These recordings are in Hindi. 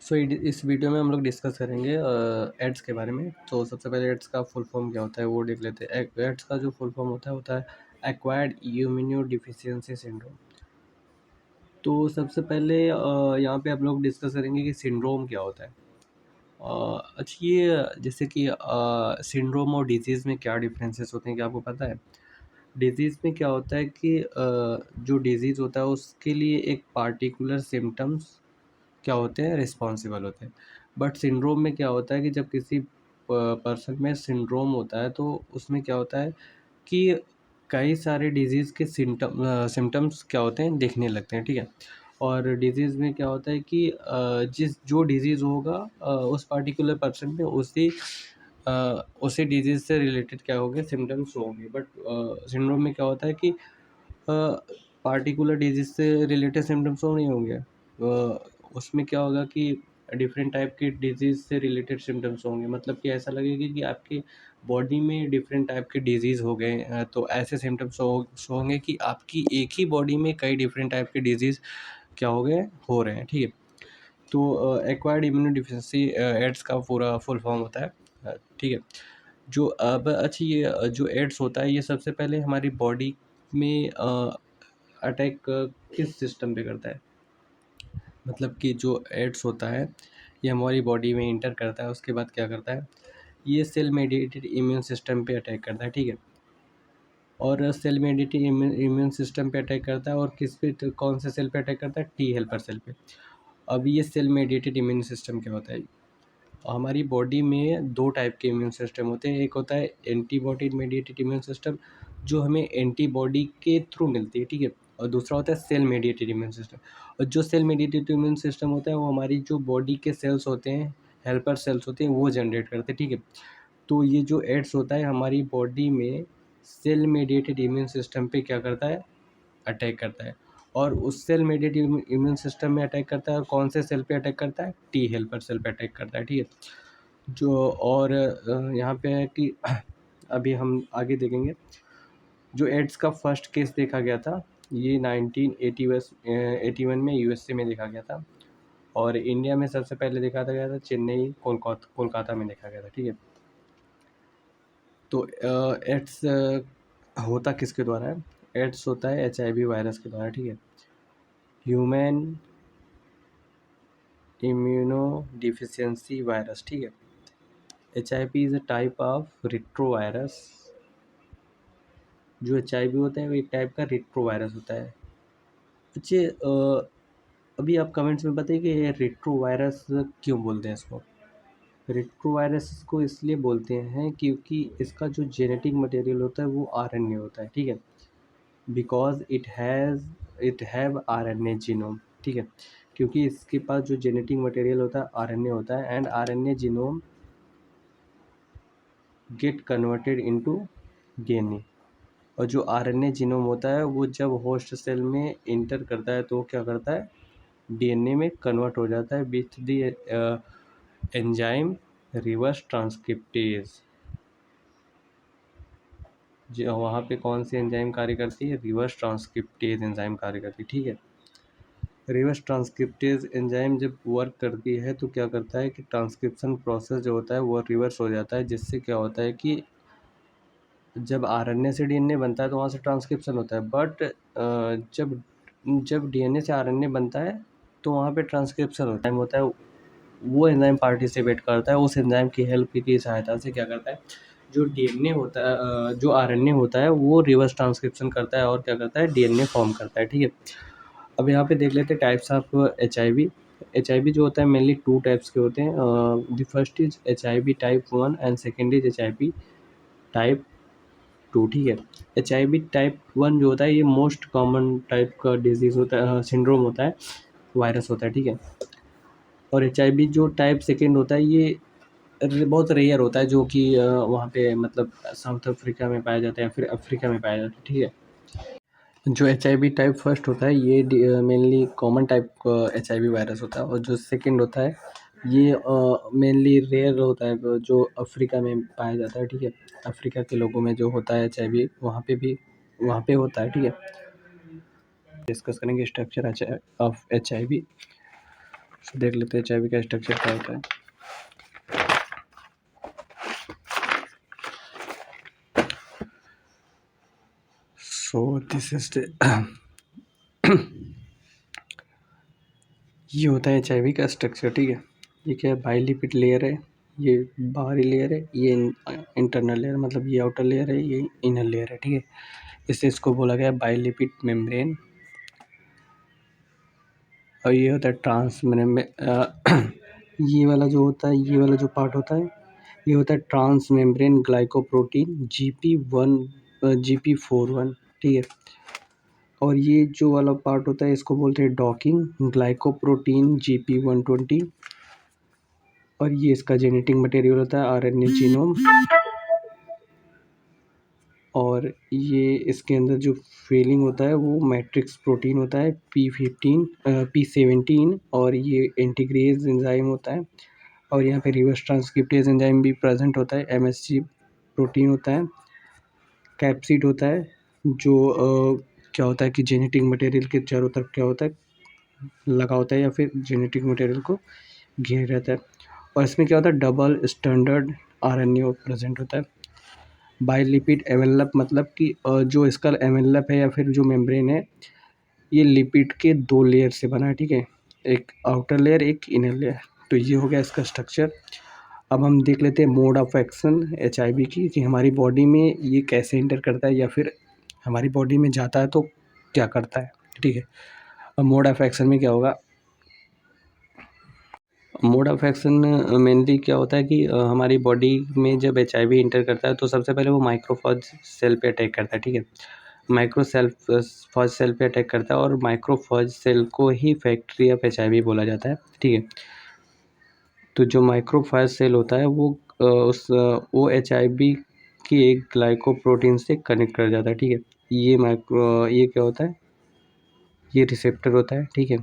इस वीडियो में हम लोग डिस्कस करेंगे एड्स के बारे में। तो सबसे पहले एड्स का फुल फॉर्म क्या होता है वो देख लेते हैं। एड्स का जो फुल फॉर्म होता है एक्वायर्ड इम्यूनो डिफिशियंसी सिंड्रोम। तो सबसे पहले यहाँ पे हम लोग डिस्कस करेंगे कि सिंड्रोम क्या होता है। अच्छा, ये जैसे कि सिंड्रोम और डिजीज़ में क्या डिफरेंसेस होते हैं, क्या आपको पता है? डिजीज़ में क्या होता है कि जो डिजीज़ होता है उसके लिए एक पार्टिकुलर सिम्टम्स क्या होते हैं, रिस्पॉन्सिबल होते हैं। बट सिंड्रोम में क्या होता है कि जब किसी पर्सन में सिंड्रोम होता है तो उसमें क्या होता है कि कई सारे डिजीज़ के सिम्टम्स क्या होते हैं, दिखने लगते हैं, ठीक है। और डिजीज़ में क्या होता है कि जो डिजीज़ होगा उस पार्टिकुलर पर्सन में उसी डिजीज़ से रिलेटेड क्या होंगे, सिम्टम्स होंगे। बट सिंड्रोम में क्या होता है कि पार्टिकुलर डिजीज़ से रिलेटेड सिम्टम्स तो नहीं होंगे। उसमें क्या होगा कि डिफरेंट टाइप की डिजीज़ से रिलेटेड सिम्टम्स होंगे। मतलब कि ऐसा लगेगा कि आपकी बॉडी में डिफरेंट टाइप के डिजीज़ हो गए। तो ऐसे सिम्टम्स शो होंगे कि आपकी एक ही बॉडी में कई डिफरेंट टाइप के डिजीज़ क्या हो रहे हैं, ठीक है। तो एक्वायर्ड इम्यूनो डिफिशिएंसी एड्स का पूरा फुल फॉर्म होता है, ठीक है। जो अब अच्छा, ये जो एड्स होता है ये सबसे पहले हमारी बॉडी में अटैक किस सिस्टम पे करता है? मतलब कि जो एड्स होता है ये हमारी बॉडी में इंटर करता है, उसके बाद क्या करता है, ये सेल मेडिएटेड इम्यून सिस्टम पे अटैक करता है, ठीक है। और सेल मेडिएटेड इम्यून सिस्टम पे अटैक करता है, और किस पे, तो कौन से सेल पे अटैक करता है, टी हेल्पर सेल पे। अब ये सेल मेडिएटेड इम्यून सिस्टम क्या होता है? हमारी बॉडी में दो टाइप के इम्यून सिस्टम होते हैं। एक होता है एंटीबॉडी मेडिएटेड इम्यून सिस्टम, जो हमें एंटीबॉडी के थ्रू मिलती है, ठीक है। और दूसरा होता है सेल मेडिएटेड इम्यून सिस्टम। और जो सेल मेडिएटेड इम्यून सिस्टम होता है वो हमारी जो बॉडी के सेल्स होते हैं, हेल्पर सेल्स होते हैं, वो जनरेट करते हैं, ठीक है। तो ये जो एड्स होता है हमारी बॉडी में सेल मेडिएटेड इम्यून सिस्टम पे क्या करता है, अटैक करता है। और उस सेल मेडिएटेड इम्यून सिस्टम में अटैक करता है, और कौन से सेल पे अटैक करता है, टी हेल्पर सेल पे अटैक करता है, ठीक है। जो और यहाँ पे है कि अभी हम आगे देखेंगे। जो एड्स का फर्स्ट केस देखा गया था ये 1981 में यूएसए में देखा गया था। और इंडिया में सबसे पहले देखा गया था चेन्नई कोलकाता में देखा गया था, ठीक है। तो एड्स होता किसके द्वारा है? एड्स होता है एचआईवी वायरस के द्वारा, ठीक है। ह्यूमन इम्यूनो डिफिशियंसी वायरस, ठीक है। HIV is a type of retrovirus. जो एचआईवी होता है वो एक टाइप का रिट्रोवायरस होता है। अच्छा, अभी आप कमेंट्स में बताइए कि ये रिट्रोवायरस क्यों बोलते हैं इसको? रिट्रोवायरस को इसलिए बोलते हैं क्योंकि इसका जो जेनेटिक मटेरियल होता है वो आरएनए होता है, ठीक है। Because it have RNA genome, ठीक है। क्योंकि इसके पास जो जेनेटिक मटेरियल होता है आरएनए होता है, and RNA genome get converted into DNA. और जो आरएनए जीनोम होता है वो जब होस्ट सेल में इंटर करता है तो वो क्या करता है, डीएनए में कन्वर्ट हो जाता है with the enzyme reverse transcriptase. जो वहाँ पे कौन सी एंजाइम कार्य करती है, रिवर्स ट्रांसक्रिप्टेज एंजाइम कार्य करती है, ठीक है। रिवर्स ट्रांसक्रिप्टेज एंजाइम जब वर्क करती है तो क्या करता है कि ट्रांसक्रिप्शन प्रोसेस जो होता है वो रिवर्स हो जाता है, जिससे क्या होता है कि जब आरएनए से डीएनए बनता है तो वहाँ से ट्रांसक्रिप्शन होता है। बट जब जब डीएनए से आरएनए बनता है तो वहाँ पे ट्रांसक्रिप्शन होता है। वो एंजाइम पार्टिसिपेट करता है, उस एंजाइम की हेल्प की सहायता से क्या करता है, जो डीएनए होता है, जो आरएनए होता है वो रिवर्स ट्रांसक्रिप्शन करता है और क्या करता है, डीएनए फॉर्म करता है, ठीक है। अब यहाँ पे देख लेते हैं टाइप्स ऑफ एचआईवी। एचआईवी जो होता है मेनली टू टाइप्स के होते हैं। The first is HIV type 1 and second is HIV type 2, ठीक है। एचआईवी टाइप 1 जो होता है ये मोस्ट कॉमन टाइप का डिजीज़ होता है, सिंड्रोम होता है, वायरस होता है, ठीक है। और एचआईवी जो टाइप सेकेंड होता है ये बहुत रेयर होता है, जो कि वहाँ पे मतलब साउथ अफ्रीका में पाया जाता है या फिर अफ्रीका में पाया जाता है, ठीक है। जो एचआईवी टाइप फर्स्ट होता है ये मेनली कॉमन टाइप का एचआईवी वायरस होता है, और जो सेकंड होता है ये मेनली रेयर होता है, जो अफ्रीका में पाया जाता है, ठीक है। अफ्रीका के लोगों में जो होता है एचआईवी वहाँ पे होता है, ठीक है। डिस्कस करेंगे स्ट्रक्चर ऑफ एचआईवी। देख लेते हैं एचआईवी का स्ट्रक्चर क्या होता है। सो दिस इज ये होता है एचआईवी का स्ट्रक्चर, ठीक है। ये क्या है, बाइलिपिड लेयर है, ये बाहरी लेयर है, ये इंटरनल लेयर, मतलब ये आउटर लेयर है, ये इनर लेयर है, ठीक है। इससे इसको बोला गया बाइलिपिड मेम्ब्रेन। और ये होता है ये वाला जो होता है, ये वाला जो पार्ट होता है, ये होता है ट्रांस मेम्ब्रेन ग्लाइकोप्रोटीन GP41, ठीक है। और ये जो वाला पार्ट होता है इसको बोलते हैं डॉकिंग ग्लाइकोप्रोटीन GP120। और ये इसका जेनेटिक मटेरियल होता है RNA जीनोम। और ये इसके अंदर जो फीलिंग होता है वो मैट्रिक्स प्रोटीन होता है P17। और ये इंटीग्रेज एंजाइम होता है। और यहाँ पे रिवर्स ट्रांसक्रिप्टेज एंजाइम भी प्रेजेंट होता है। MSG प्रोटीन होता है। कैप्सिड होता है जो क्या होता है कि जेनेटिक मटेरियल के चारों तरफ क्या होता है, लगा होता है या फिर जेनेटिक मटेरियल को घेरे रहता है। और इसमें क्या होता है, डबल स्टैंडर्ड RNA प्रेजेंट होता है। बाइलिपिड एनवेलप, मतलब कि जो इसका एनवेलप है या फिर जो मेम्ब्रेन है, ये लिपिड के 2 लेयर से बना है, ठीक है। एक आउटर लेयर, एक इनर लेयर। तो ये हो गया इसका स्ट्रक्चर। अब हम देख लेते हैं मोड ऑफ एक्शन एचआईवी की, कि हमारी बॉडी में ये कैसे इंटर करता है या फिर हमारी बॉडी में जाता है तो क्या करता है, ठीक है। अब मोड ऑफ एक्शन में क्या होगा, मोड ऑफ एक्शन मेनली क्या होता है कि हमारी बॉडी में जब एचआईवी इंटर करता है तो सबसे पहले वो माइक्रोफॉज सेल पे अटैक करता है, ठीक है। फॉज सेल पे अटैक करता है और माइक्रोफॉज सेल को ही फैक्ट्री ऑफ एचआईवी बोला जाता है, ठीक है। तो जो माइक्रोफॉज सेल होता है वो एचआईवी की एक ग्लाइकोप्रोटीन से कनेक्ट कर जाता है, ठीक है। ये क्या होता है, ये रिसेप्टर होता है, ठीक है,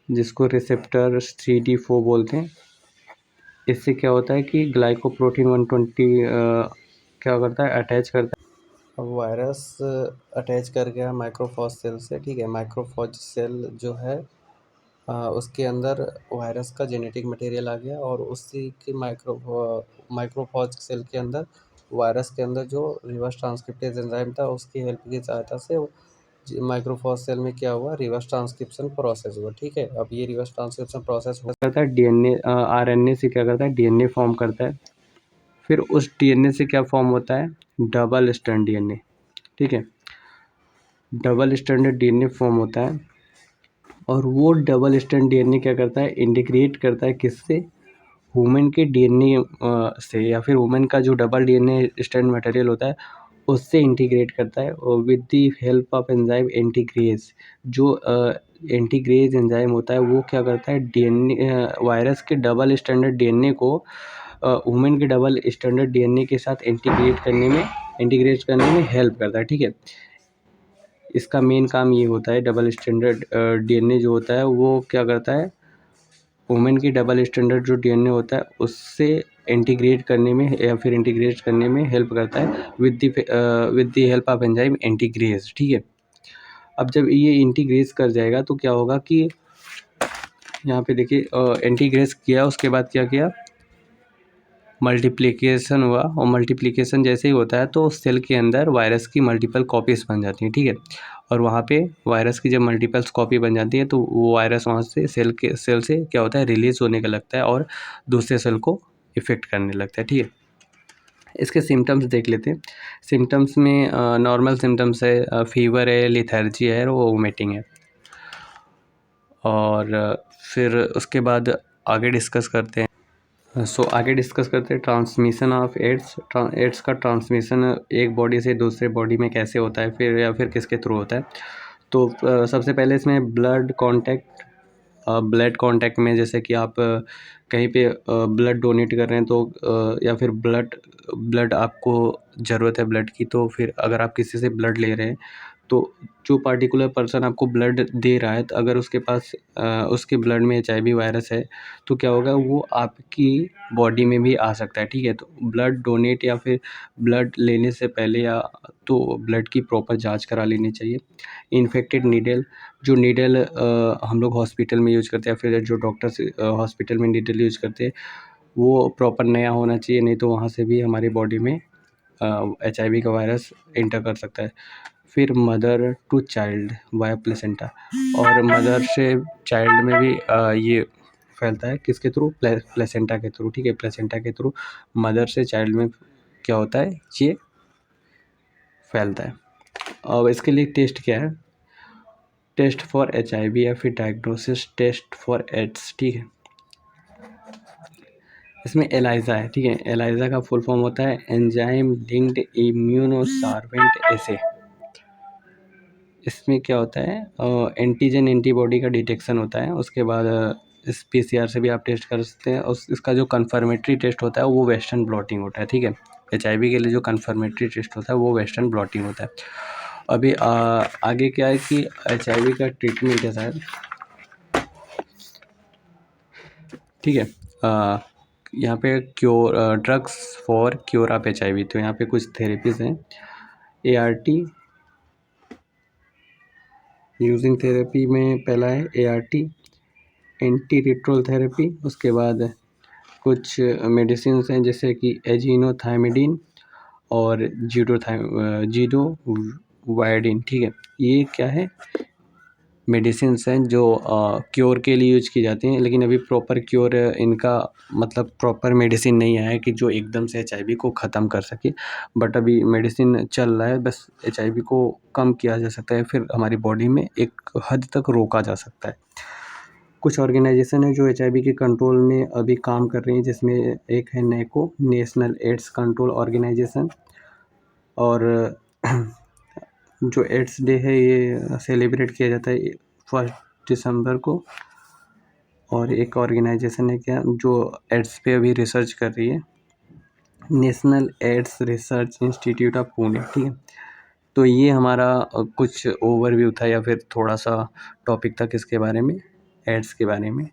जिसको रिसेप्टर 3D4 बोलते हैं। इससे क्या होता है कि ग्लाइकोप्रोटीन 120 क्या करता है, अटैच करता है। अब वायरस अटैच कर गया माइक्रोफॉज सेल से, ठीक है। माइक्रोफॉज सेल जो है उसके अंदर वायरस का जेनेटिक मटेरियल आ गया और उसी के माइक्रोफॉज सेल के अंदर वायरस के अंदर जो रिवर्स ट्रांसक्रिप्टेज एंजाइम था उसकी हेल्प की सहायता से माइक्रोफॉज सेल में क्या हुआ, रिवर्स ट्रांसक्रिप्शन प्रोसेस हुआ, ठीक है। अब ये रिवर्स ट्रांसक्रिप्शन प्रोसेस करता है डीएनए, आरएनए से क्या करता है, डीएनए फॉर्म करता है। फिर उस डीएनए से क्या फॉर्म होता है, डबल स्ट्रैंड डीएनए, ठीक है। डबल स्ट्रैंडेड डीएनए फॉर्म होता है और वो डबल स्ट्रैंड डीएनए क्या करता है, इंटीग्रेट करता है किससे, वुमेन के डीएनए से, या फिर वुमेन का जो डबल डीएनए स्ट्रैंड मटेरियल होता है उससे इंटीग्रेट करता है। और with the help of enzyme integrase, जो एंटीग्रेज एंजाइम होता है वो क्या करता है, डीएनए वायरस के डबल स्टैंडर्ड डीएनए को वुमेन के डबल स्टैंडर्ड डीएनए के साथ इंटीग्रेट करने में हेल्प करता है, ठीक है। इसका मेन काम ये होता है, डबल स्टैंडर्ड डीएनए जो होता है वो क्या करता है, वुमेन की डबल स्टैंडर्ड जो डीएनए होता है उससे इंटीग्रेट करने में या फिर इंटीग्रेट करने में हेल्प करता है with the help of enzyme integrase, ठीक है। अब जब ये इंटीग्रेज कर जाएगा तो क्या होगा कि यहाँ पे देखिए इंटीग्रेज किया, उसके बाद क्या किया, मल्टीप्लिकेशन हुआ। और मल्टीप्लिकेशन जैसे ही होता है तो सेल के अंदर वायरस की मल्टीपल कॉपीज़ बन जाती हैं, ठीक है। और वहाँ पे वायरस की जब मल्टीपल्स कॉपी बन जाती है तो वो वायरस वहाँ से सेल से क्या होता है, रिलीज होने का लगता है और दूसरे सेल को इफ़ेक्ट करने लगता है, ठीक है। इसके सिम्टम्स देख लेते हैं। सिम्टम्स में नॉर्मल सिम्टम्स है, फीवर है, लिथर्जी है और वोमिटिंग है। और फिर उसके बाद आगे डिस्कस करते हैं। आगे डिस्कस करते हैं ट्रांसमिशन ऑफ एड्स का ट्रांसमिशन एक बॉडी से दूसरे बॉडी में कैसे होता है, फिर या फिर किसके थ्रू होता है। तो सबसे पहले इसमें ब्लड कांटेक्ट में, जैसे कि आप कहीं पे ब्लड डोनेट कर रहे हैं तो या फिर ब्लड आपको ज़रूरत है ब्लड की, तो फिर अगर आप किसी से ब्लड ले रहे हैं तो जो पार्टिकुलर पर्सन आपको ब्लड दे रहा है, तो अगर उसके पास उसके ब्लड में एचआईवी वायरस है, तो क्या होगा, वो आपकी बॉडी में भी आ सकता है, ठीक है। तो ब्लड डोनेट या फिर ब्लड लेने से पहले या तो ब्लड की प्रॉपर जांच करा लेनी चाहिए। इन्फेक्टेड नीडल, जो नीडल हम लोग हॉस्पिटल में यूज़ करते हैं, फिर जो डॉक्टर्स हॉस्पिटल में नीडल यूज़ करते हैं, वो प्रॉपर नया होना चाहिए, नहीं तो वहाँ से भी हमारी बॉडी में एचआईवी का वायरस एंटर कर सकता है। फिर mother to child via placenta, और मदर से चाइल्ड में भी ये फैलता है, किसके थ्रू, प्लेसेंटा के थ्रू, ठीक है। प्लेसेंटा के थ्रू मदर से चाइल्ड में क्या होता है, ये फैलता है। अब इसके लिए टेस्ट क्या है, टेस्ट फॉर एचआईवी या फिर डायग्नोसिस टेस्ट फॉर एड्स, ठीक है। इसमें एलाइजा है, ठीक है। एलाइजा का फुल फॉर्म होता है एंजाइम लिंक्ड इम्यूनोसार्वेंट एसे। इसमें क्या होता है, एंटीजन एंटीबॉडी का डिटेक्शन होता है, उसके बाद इस पीसीआर से भी आप टेस्ट कर सकते हैं। और इसका जो कन्फर्मेटरी टेस्ट होता है वो वेस्टर्न ब्लॉटिंग होता है, ठीक है। एचआईवी के लिए जो कन्फर्मेटरी टेस्ट होता है वो वेस्टर्न ब्लॉटिंग होता है। अभी आगे क्या है कि एचआईवी का ट्रीटमेंट है शायद, ठीक है। यहाँ पे cure drugs for cure of HIV, तो यहाँ पे कुछ थेरेपीज़ हैं। एआरटी यूजिंग थेरेपी में पहला है एआरटी, एंटी रिट्रोल थेरेपी। उसके बाद कुछ मेडिसिन हैं जैसे कि एजिनोथायमिडीन और जीडोवाइडिन, ठीक है। ये क्या है, मेडिसिन हैं जो क्योर के लिए यूज की जाती हैं, लेकिन अभी प्रॉपर क्योर इनका मतलब प्रॉपर मेडिसिन नहीं आया है कि जो एकदम से एचआईवी को ख़त्म कर सके। बट अभी मेडिसिन चल रहा है, बस एचआईवी को कम किया जा सकता है, फिर हमारी बॉडी में एक हद तक रोका जा सकता है। कुछ ऑर्गेनाइजेशन है जो एचआईवी के कंट्रोल में अभी काम कर रही हैं, जिसमें एक है नेको, नेशनल एड्स कंट्रोल ऑर्गेनाइजेशन। और जो एड्स डे है ये सेलिब्रेट किया जाता है 1 दिसंबर को। और एक ऑर्गेनाइजेशन है क्या जो एड्स पे अभी रिसर्च कर रही है, national ads research institute of Pune, ठीक है। तो ये हमारा कुछ ओवरव्यू था या फिर थोड़ा सा टॉपिक था किसके बारे में, एड्स के बारे में।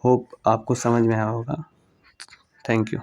होप आपको समझ में आया होगा। Thank you.